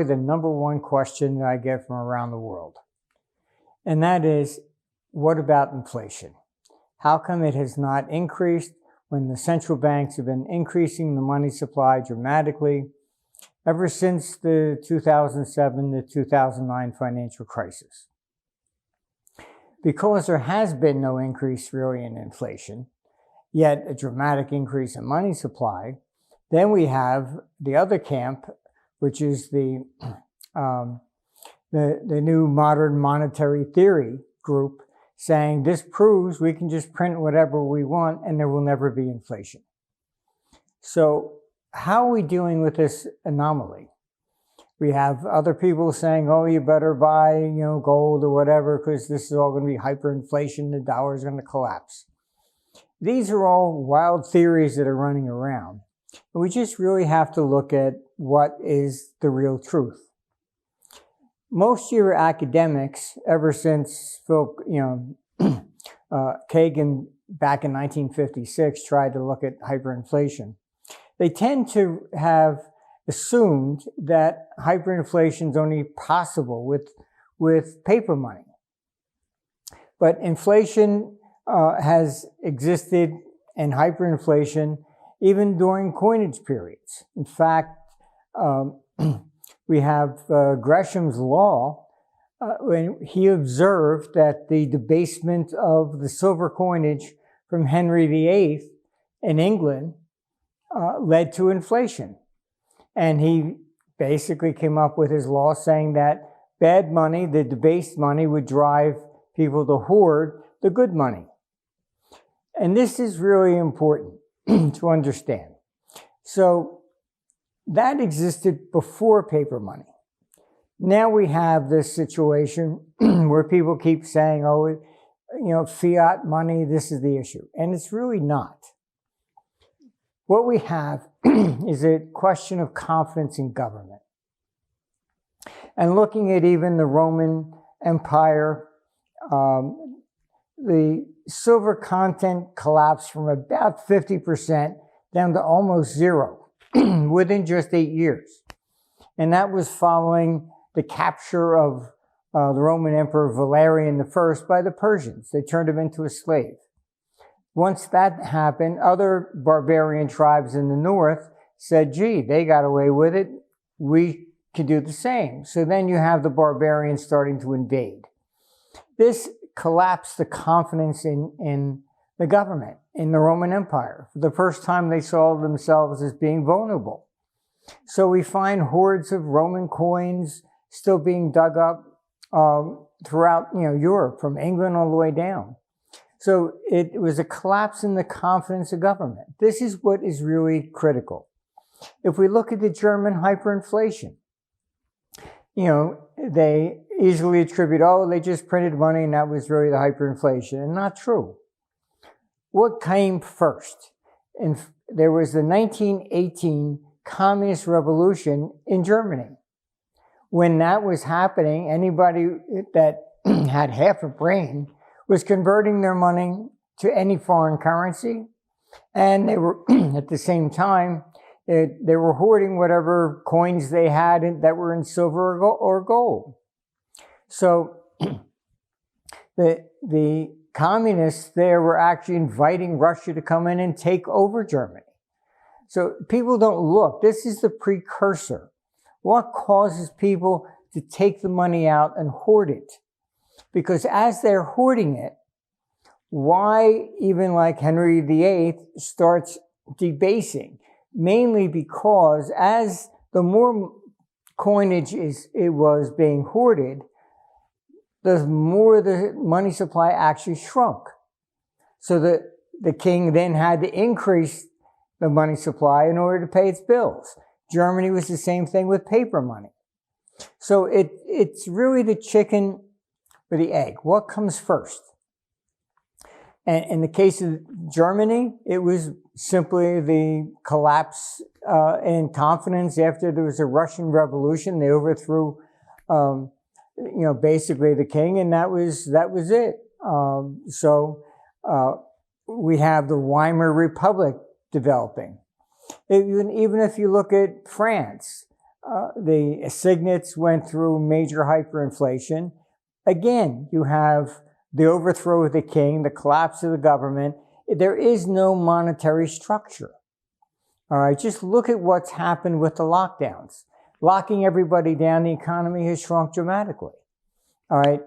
probably the #1 question that I get from around the world. And that is, what about inflation? How come it has not increased when the central banks have been increasing the money supply dramatically ever since the 2007 to 2009 financial crisis? Because there has been no increase really in inflation, yet a dramatic increase in money supply, then we have the other camp, which is the new modern monetary theory group, saying this proves we can just print whatever we want and there will never be inflation. So how are we dealing with this anomaly? We have other people saying, oh, you better buy, gold or whatever, because this is all going to be hyperinflation, the dollar is going to collapse. These are all wild theories that are running around. We just really have to look at what is the real truth. Most of your academics, ever since Kagan back in 1956 tried to look at hyperinflation, they tend to have assumed that hyperinflation is only possible with paper money. But inflation has existed, and hyperinflation, even during coinage periods. In fact, we have Gresham's law, when he observed that the debasement of the silver coinage from Henry VIII in England led to inflation. And he basically came up with his law saying that bad money, the debased money, would drive people to hoard the good money. And this is really important to understand. So that existed before paper money. Now we have this situation where people keep saying, oh, fiat money, this is the issue. And it's really not. What we have is a question of confidence in government. And looking at even the Roman Empire, the silver content collapsed from about 50% down to almost zero within just 8 years. And that was following the capture of the Roman Emperor Valerian I by the Persians. They turned him into a slave. Once that happened, other barbarian tribes in the north said, gee, they got away with it, we can do the same. So then you have the barbarians starting to invade. This collapsed the confidence in the government, in the Roman Empire. For the first time, they saw themselves as being vulnerable. So we find hordes of Roman coins still being dug up throughout Europe, from England all the way down. So it was a collapse in the confidence of government. This is what is really critical. If we look at the German hyperinflation, they easily attribute, oh, they just printed money and that was really the hyperinflation. And not true. What came first? And there was the 1918 Communist Revolution in Germany. When that was happening, anybody that had half a brain was converting their money to any foreign currency. And they were, at the same time, they were hoarding whatever coins they had that were in silver or gold. So the communists there were actually inviting Russia to come in and take over Germany. So people don't look. This is the precursor. What causes people to take the money out and hoard it? Because as they're hoarding it, why even like Henry VIII starts debasing? Mainly because as the more coinage it was being hoarded, the more the money supply actually shrunk. So the king then had to increase the money supply in order to pay its bills. Germany was the same thing with paper money. So it's really the chicken or the egg. What comes first? And in the case of Germany, it was simply the collapse in confidence after there was a Russian Revolution. They overthrew, basically the king, and that was it. We have the Weimar Republic developing. Even if you look at France, The assignats went through major hyperinflation. Again, you have the overthrow of the king, the collapse of the government. There is no monetary structure. All right, just look at what's happened with the lockdowns. Locking everybody down, the economy has shrunk dramatically. All right,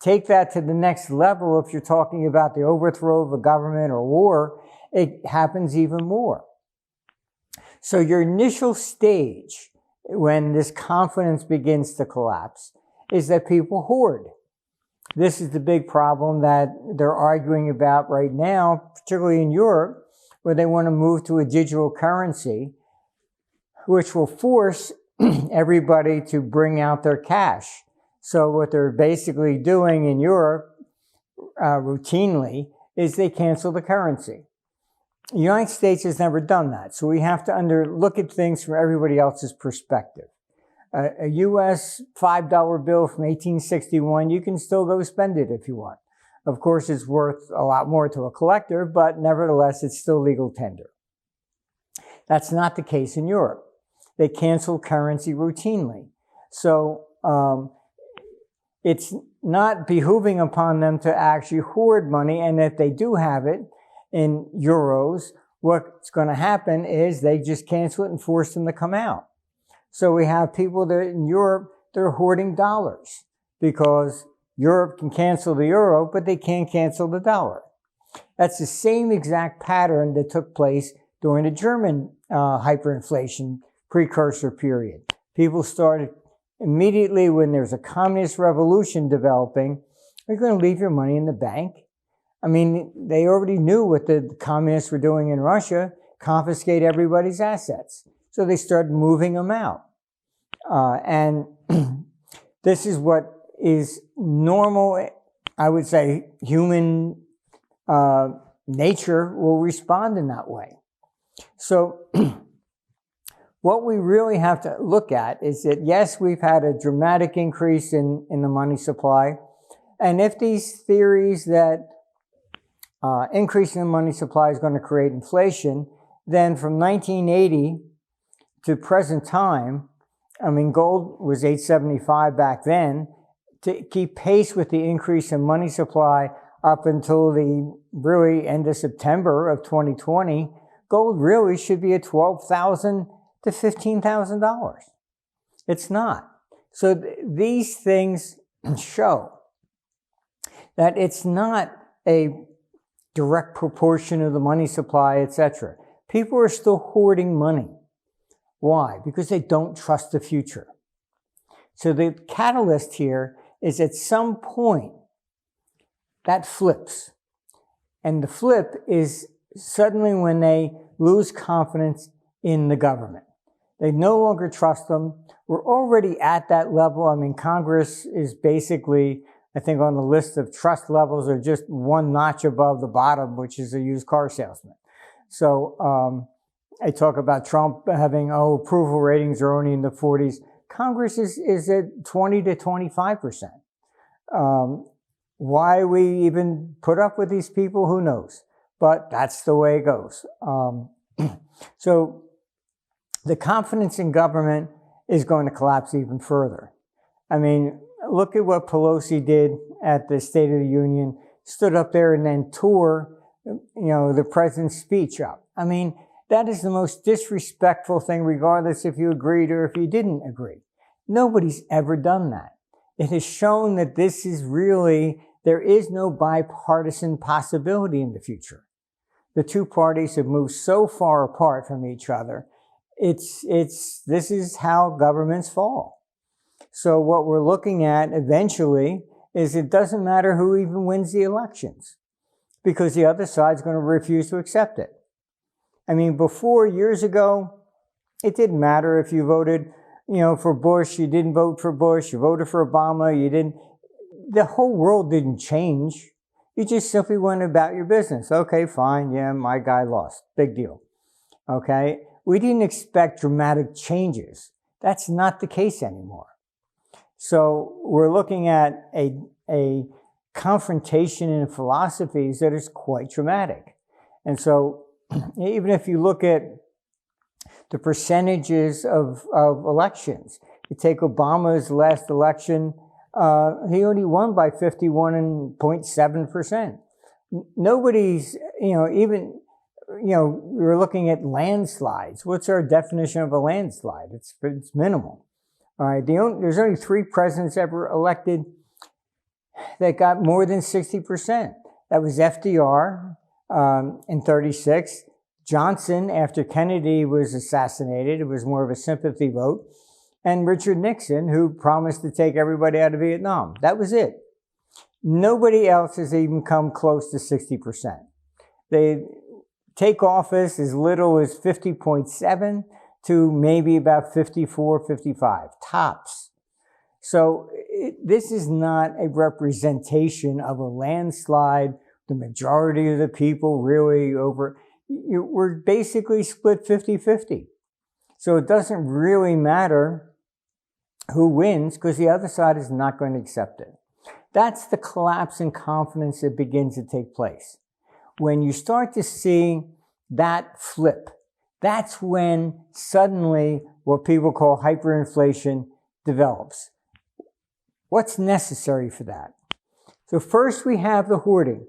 take that to the next level. If you're talking about the overthrow of a government or war, it happens even more. So your initial stage, when this confidence begins to collapse, is that people hoard. This is the big problem that they're arguing about right now, particularly in Europe, where they want to move to a digital currency, which will force everybody to bring out their cash. So what they're basically doing in Europe routinely is they cancel the currency. The United States has never done that, so we have to look at things from everybody else's perspective. A U.S. $5 bill from 1861, you can still go spend it if you want. Of course, it's worth a lot more to a collector, but nevertheless, it's still legal tender. That's not the case in Europe. They cancel currency routinely. So it's not behooving upon them to actually hoard money, and if they do have it in euros, what's going to happen is they just cancel it and force them to come out. So we have people that in Europe, they're hoarding dollars because Europe can cancel the euro, but they can't cancel the dollar. That's the same exact pattern that took place during the German hyperinflation precursor period. People started immediately when there's a communist revolution developing, you're going to leave your money in the bank. I mean, they already knew what the communists were doing in Russia, confiscate everybody's assets. So they started moving them out. And this is what is normal, I would say, human nature will respond in that way. So what we really have to look at is that, yes, we've had a dramatic increase in the money supply. And if these theories that increasing the money supply is going to create inflation, then from 1980 to present time, I mean, gold was $875 back then. To keep pace with the increase in money supply up until the really end of September of 2020, gold really should be at $12,000 to $15,000. It's not. So these things show that it's not a direct proportion of the money supply, etc. People are still hoarding money. Why? Because they don't trust the future. So the catalyst here is at some point that flips. And the flip is suddenly when they lose confidence in the government. They no longer trust them. We're already at that level. I mean, Congress is basically, I think, on the list of trust levels are just one notch above the bottom, which is a used car salesman. So I talk about Trump having, approval ratings are only in the 40s. Congress is at 20 to 25%. Why we even put up with these people, who knows? But that's the way it goes. So the confidence in government is going to collapse even further. I mean, look at what Pelosi did at the State of the Union, stood up there and then tore, the president's speech up. I mean, that is the most disrespectful thing, regardless if you agreed or if you didn't agree. Nobody's ever done that. It has shown that this is really, there is no bipartisan possibility in the future. The two parties have moved so far apart from each other. This is how governments fall. So what we're looking at eventually is it doesn't matter who even wins the elections, because the other side's going to refuse to accept it. I mean, before, years ago, it didn't matter if you voted, for Bush, you didn't vote for Bush, you voted for Obama, you didn't. The whole world didn't change. You just simply went about your business. Okay, fine, yeah, my guy lost. Big deal. Okay? We didn't expect dramatic changes. That's not the case anymore. So we're looking at a confrontation in philosophies that is quite dramatic. And so even if you look at the percentages of elections. You take Obama's last election, he only won by 51.7%. Nobody's, even, we're looking at landslides. What's our definition of a landslide? It's minimal. All right, there's only 3 presidents ever elected that got more than 60%. That was FDR in 36. Johnson, after Kennedy was assassinated, it was more of a sympathy vote. And Richard Nixon, who promised to take everybody out of Vietnam. That was it. Nobody else has even come close to 60%. They take office as little as 50.7 to maybe about 54, 55, tops. So this is not a representation of a landslide. The majority of the people really we're basically split 50-50. So it doesn't really matter who wins because the other side is not going to accept it. That's the collapse in confidence that begins to take place. When you start to see that flip, that's when suddenly what people call hyperinflation develops. What's necessary for that? So first we have the hoarding.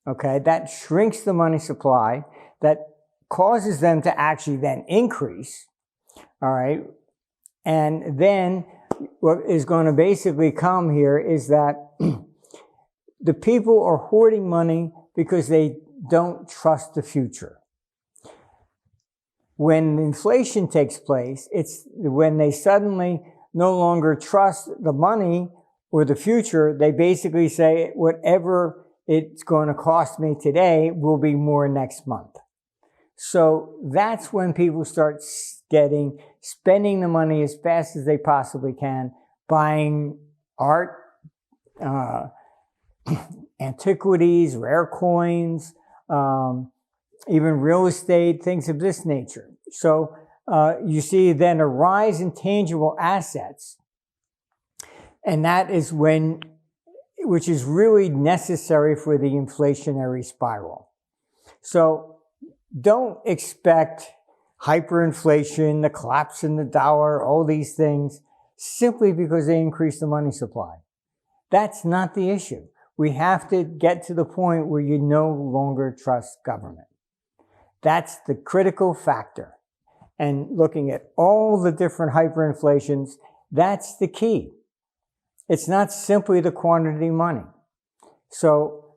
Okay, that shrinks the money supply, that causes them to actually then increase, all right? And then what is going to basically come here is that the people are hoarding money because they don't trust the future. When inflation takes place, it's when they suddenly no longer trust the money or the future. They basically say, whatever it's going to cost me today will be more next month. So that's when people start spending the money as fast as they possibly can, buying art, antiquities, rare coins, even real estate, things of this nature. So you see then a rise in tangible assets. And that is which is really necessary for the inflationary spiral. So don't expect hyperinflation, the collapse in the dollar, all these things, simply because they increase the money supply. That's not the issue. We have to get to the point where you no longer trust government. That's the critical factor. And looking at all the different hyperinflations, that's the key. It's not simply the quantity of money. So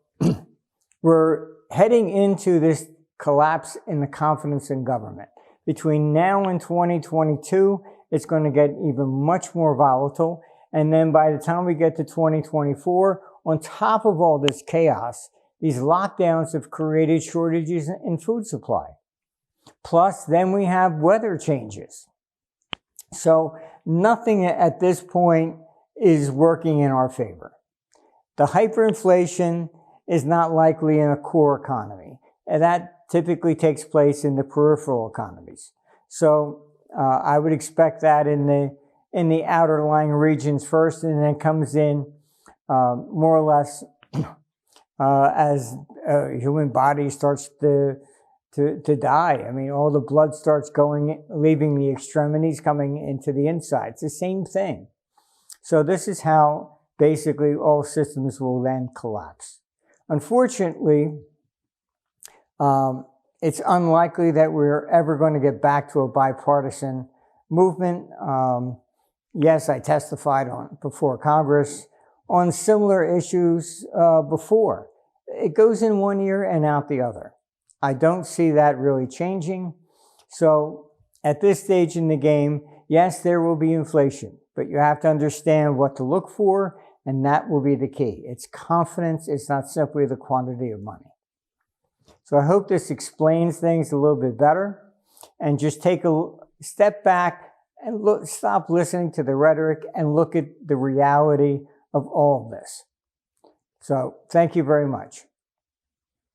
we're heading into this collapse in the confidence in government. Between now and 2022, it's going to get even much more volatile. And then by the time we get to 2024, on top of all this chaos, these lockdowns have created shortages in food supply. Plus, then we have weather changes. So nothing at this point is working in our favor. The hyperinflation is not likely in a core economy, and that typically takes place in the peripheral economies. So I would expect that in the outer lying regions first, and then comes in more or less as human body starts to die. I mean, all the blood starts leaving the extremities, coming into the inside. It's the same thing. So this is how basically all systems will then collapse. Unfortunately, it's unlikely that we're ever going to get back to a bipartisan movement. Yes, I testified before Congress on similar issues before. It goes in one ear and out the other. I don't see that really changing. So at this stage in the game, yes, there will be inflation, but you have to understand what to look for, and that will be the key. It's confidence. It's not simply the quantity of money. So I hope this explains things a little bit better, and just take a step back and stop listening to the rhetoric and look at the reality of all of this. So thank you very much.